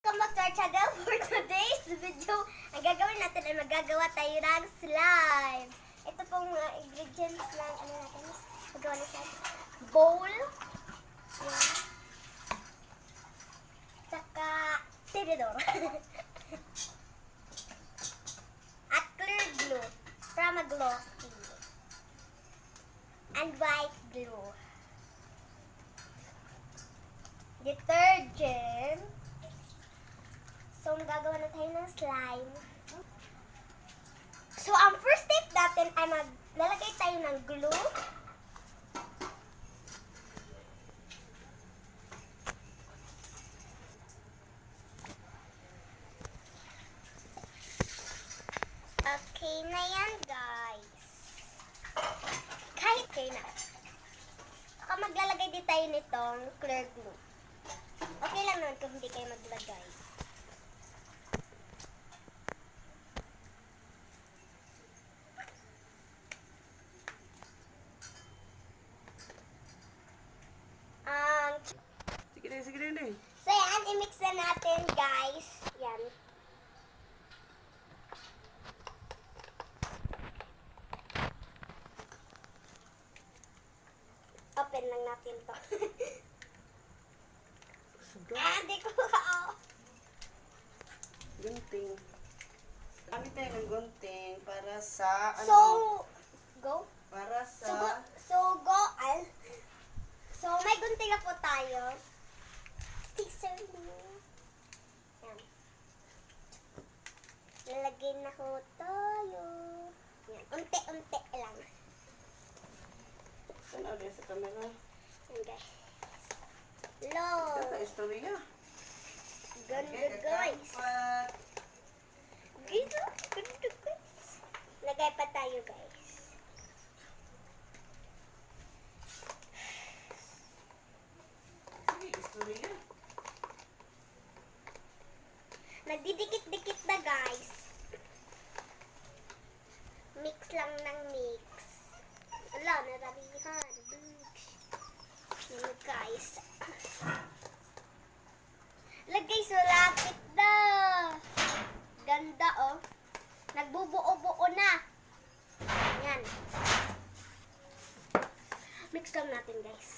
Welcome back to our channel. For today's video, ang gagawin natin ay magagawa tayo ng slime. Ito pong mga ingredients ng ano natin. Magawa na slime. Bowl. Yan. Saka tinidor. At clear glue para mag-glossy. And white glue. Detergent. So, magagawa na tayo ng slime. So, ang first step natin ay maglalagay tayo ng glue. Okay na yan, guys. Kahit kayo na. Saka maglalagay din tayo nitong clear glue. Okay lang naman kung hindi kayo maglagay. Sige na. So yan, i-mix na natin, guys. Yan. Open lang natin to. Hindi ko Gunting. Gamit tayo ng gunting para sa So, go. para sa So, may gunting na po tayo. Scissor mo. Yan. Lalagay na ko tayo. Yan. Unti-unti lang. Saan ulit sa camera? Yan, guys. Low. Ito na istorya. Ganda, guys. Ganda, guys. Lagay pa tayo, guys. Sige, istorya. Nagdidikit-dikit na, guys. Mix lang ng mix. Wala, naralihan. Yan, guys. Lagay sa lapit na. Ganda, oh. Nagbubuo-buo na. Yan. Mix lang natin, guys.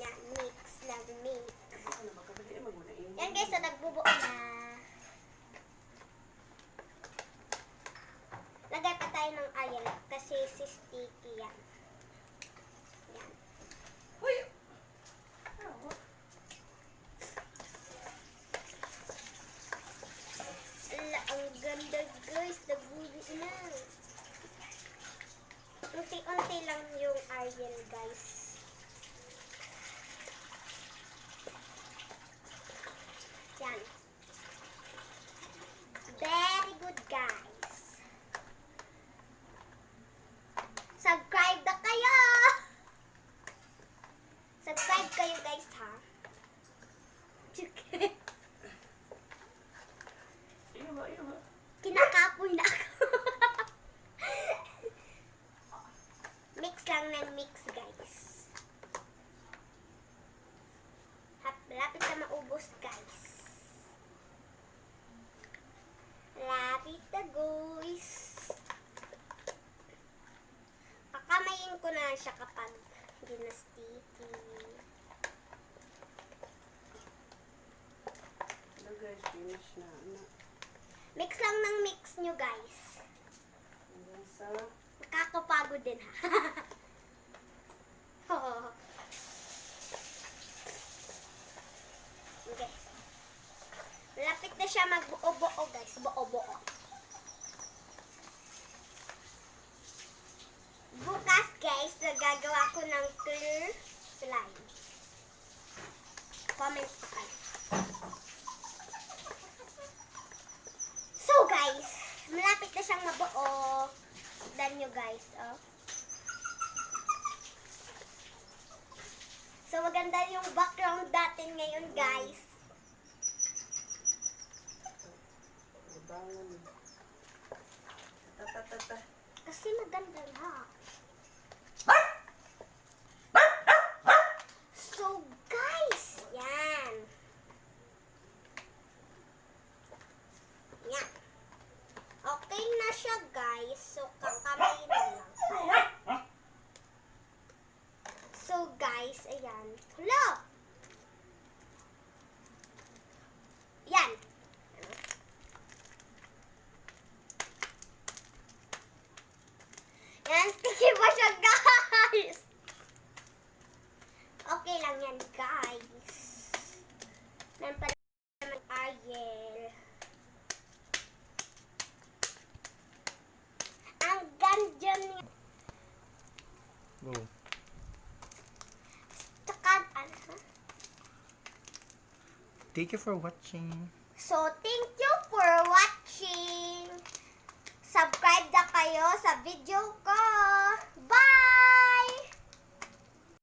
Yan, mix lang, mix. Yan, guys, so nagbubuo na. Lagay pa tayo ng iron kasi si sticky yan. Yan. Uy! Ala, ang ganda, guys. Nagbubuo na. Unti-unti lang yung iron, guys. Yan. Very good, guys. Subscribe na kayo! Subscribe kayo, guys, ha? Iyo. Kinakapoy na ako. Mix lang ng mix, guys. Lapit na maubos, guys. Lapit na, guys. Kakamayin ko na siya kapag hindi na sticky. Hello guys, finish na. Mix lang ng mix nyo, guys. Hanggang sa Nakakapagod din, ha? Oo. Okay. Malapit na siya magbuo-buo, guys. Buo-buo. Bukas, guys, nagagawa ko ng clear slime. Comment pa kayo. So, guys, malapit na siyang mabuo. Tignan nyo, guys, oh. So, maganda yung background natin ngayon, guys. bangon. Ta. Kasi maganda na. So, guys, yan. Hala! Yan. Yan, sticky pa siya, guys! Okay lang yan, guys. Meron pa naman Ariel. Ang ganda niya. Go. Tsaka, ano? Thank you for watching. So, thank you for watching. Subscribe na kayo sa video ko.